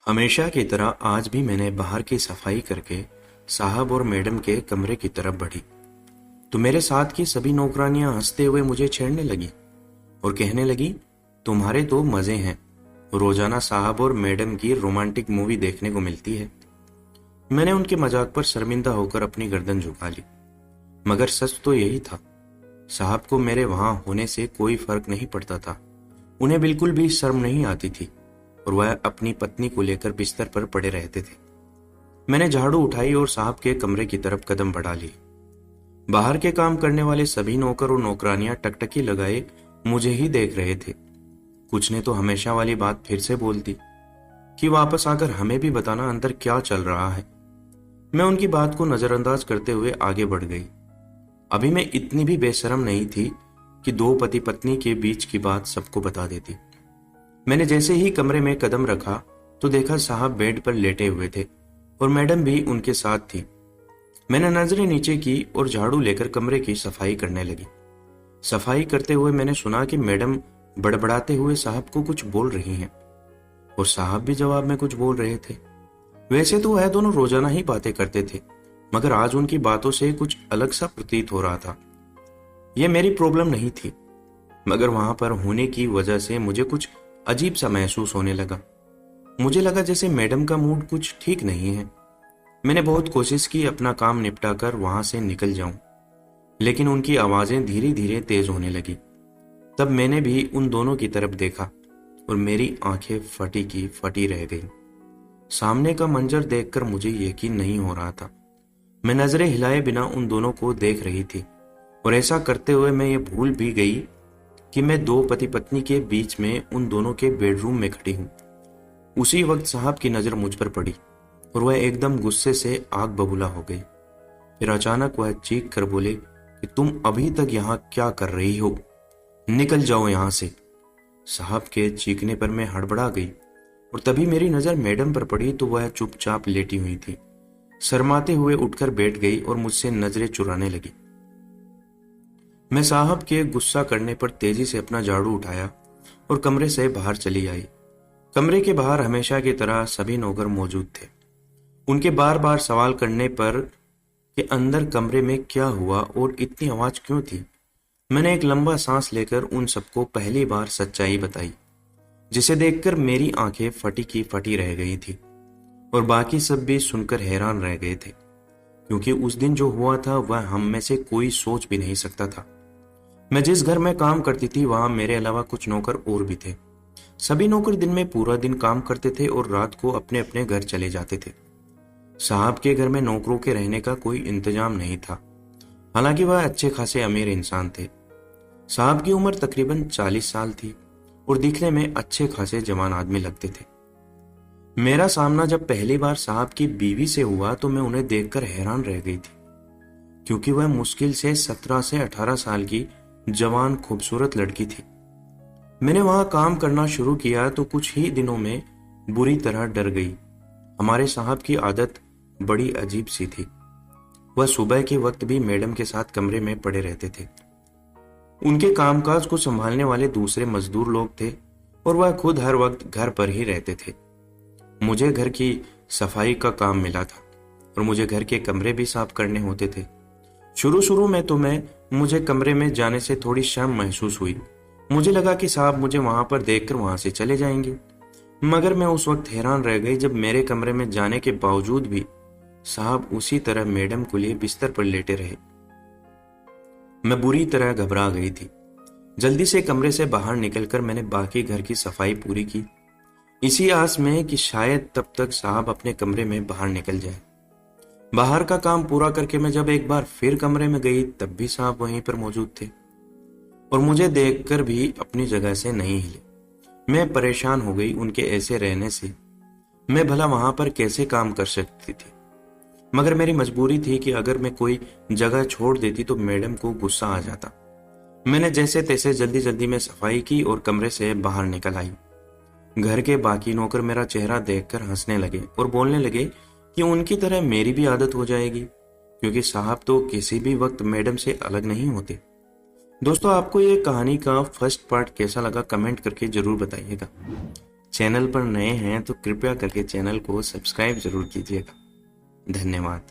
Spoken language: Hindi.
हमेशा की तरह आज भी मैंने बाहर की सफाई करके साहब और मैडम के कमरे की तरफ बढ़ी तो मेरे साथ की सभी नौकरानियां हंसते हुए मुझे छेड़ने लगी और कहने लगी, तुम्हारे तो मजे हैं, रोजाना साहब और मैडम की रोमांटिक मूवी देखने को मिलती है। मैंने उनके मजाक पर शर्मिंदा होकर अपनी गर्दन झुका ली, मगर सच तो यही था। साहब को मेरे वहां होने से कोई फर्क नहीं पड़ता था। उन्हें बिल्कुल भी शर्म नहीं आती थी और वह अपनी पत्नी को लेकर बिस्तर पर पड़े रहते थे। मैंने झाड़ू उठाई और साहब के कमरे की तरफ कदम बढ़ा लिए। बाहर के काम करने वाले सभी नौकर और नौकरानियां टकटकी लगाए मुझे ही देख रहे थे। कुछ ने तो हमेशा वाली बात फिर से बोल दी कि वापस आकर हमें भी बताना अंदर क्या चल रहा है। मैं उनकी बात को नजरअंदाज करते हुए आगे बढ़ गई। अभी मैं इतनी भी बेशरम नहीं थी कि दो पति पत्नी के बीच की बात सबको बता देती। मैंने जैसे ही कमरे में कदम रखा तो देखा साहब बेड पर लेटे हुए थे और मैडम भी उनके साथ थी। मैंने नजरें नीचे की और झाड़ू लेकर कमरे की सफाई करने लगी। सफाई करते हुए मैंने सुना कि मैडम बड़बड़ाते हुए साहब को कुछ बोल रही हैं और साहब भी जवाब में कुछ बोल रहे थे। वैसे तो वह दोनों रोजाना ही बातें करते थे, मगर आज उनकी बातों से कुछ अलग सा प्रतीत हो रहा था। यह मेरी प्रॉब्लम नहीं थी, मगर वहां पर होने की वजह से मुझे कुछ अजीब सा महसूस होने लगा। मुझे लगा जैसे मैडम का मूड कुछ ठीक नहीं है। मैंने बहुत कोशिश की अपना काम निपटाकर वहां से निकल जाऊं, लेकिन उनकी आवाजें धीरे धीरे तेज होने लगी। तब मैंने भी उन दोनों की तरफ देखा और मेरी आंखें फटी की फटी रह गईं। सामने का मंजर देखकर मुझे यकीन नहीं हो रहा था। मैं नजरें हिलाए बिना उन दोनों को देख रही थी और ऐसा करते हुए मैं ये भूल भी गई कि मैं दो पति पत्नी के बीच में उन दोनों के बेडरूम में खड़ी हूं। उसी वक्त साहब की नजर मुझ पर पड़ी और वह एकदम गुस्से से आग बबूला हो गई। फिर अचानक वह चीख कर बोले कि तुम अभी तक यहाँ क्या कर रही हो, निकल जाओ यहाँ से। साहब के चीखने पर मैं हड़बड़ा गई और तभी मेरी नजर मैडम पर पड़ी तो वह चुपचाप लेटी हुई थी। शर्माते हुए उठकर बैठ गई और मुझसे नजरें चुराने लगी। मैं साहब के गुस्सा करने पर तेजी से अपना झाड़ू उठाया और कमरे से बाहर चली आई। कमरे के बाहर हमेशा की तरह सभी नौकर मौजूद थे। उनके बार बार सवाल करने पर कि अंदर कमरे में क्या हुआ और इतनी आवाज क्यों थी, मैंने एक लंबा सांस लेकर उन सबको पहली बार सच्चाई बताई, जिसे देखकर मेरी आंखें फटी की फटी रह गई थी और बाकी सब भी सुनकर हैरान रह गए थे, क्योंकि उस दिन जो हुआ था वह हम में से कोई सोच भी नहीं सकता था। मैं जिस घर में काम करती थी वहां मेरे अलावा कुछ नौकर और भी थे। सभी नौकर दिन में पूरा दिन काम करते थे और रात को अपने अपने घर चले जाते थे। साहब के घर में नौकरों के रहने का कोई इंतजाम नहीं था, हालांकि वह अच्छे खासे अमीर इंसान थे। साहब की उम्र तकरीबन 40 साल थी और दिखने में अच्छे खासे जवान आदमी लगते थे। मेरा सामना जब पहली बार साहब की बीवी से हुआ तो मैं उन्हें देखकर हैरान रह गई थी, क्योंकि वह मुश्किल से 17 से 18 साल की जवान खूबसूरत लड़की थी। मैंने वहां काम करना शुरू किया तो कुछ ही दिनों में बुरी तरह डर गई। हमारे साहब की आदत बड़ी अजीब सी थी। वह सुबह के वक्त भी मैडम के साथ कमरे में पड़े रहते थे। उनके कामकाज को संभालने वाले दूसरे मजदूर लोग थे और वह खुद हर वक्त घर पर ही रहते थे। मुझे घर की सफाई का काम मिला था और मुझे घर के कमरे भी साफ करने होते थे। शुरू शुरू में तो मुझे कमरे में जाने से थोड़ी शर्म महसूस हुई। मुझे लगा कि साहब मुझे वहां पर देखकर वहां से चले जाएंगे, मगर मैं उस वक्त हैरान रह गई जब मेरे कमरे में जाने के बावजूद भी साहब उसी तरह मैडम को लिए बिस्तर पर लेटे रहे। मैं बुरी तरह घबरा गई थी। जल्दी से कमरे से बाहर निकलकर मैंने बाकी घर की सफाई पूरी की, इसी आस में कि शायद तब तक साहब अपने कमरे में बाहर निकल जाए। बाहर का काम पूरा करके मैं जब एक बार फिर कमरे में गई तब भी साहब वहीं पर मौजूद थे और मुझे देखकर भी अपनी जगह से नहीं हिले। मैं परेशान हो गई उनके ऐसे रहने से। मैं भला वहां पर कैसे काम कर सकती थी, मगर मेरी मजबूरी थी कि अगर मैं कोई जगह छोड़ देती तो मैडम को गुस्सा आ जाता। मैंने जैसे तैसे जल्दी जल्दी में सफाई की और कमरे से बाहर निकल आई। घर के बाकी नौकर मेरा चेहरा देखकर हंसने लगे और बोलने लगे कि उनकी तरह मेरी भी आदत हो जाएगी, क्योंकि साहब तो किसी भी वक्त मैडम से अलग नहीं होते। दोस्तों, आपको ये कहानी का फर्स्ट पार्ट कैसा लगा कमेंट करके जरूर बताइएगा। चैनल पर नए हैं तो कृपया करके चैनल को सब्सक्राइब जरूर कीजिएगा। धन्यवाद।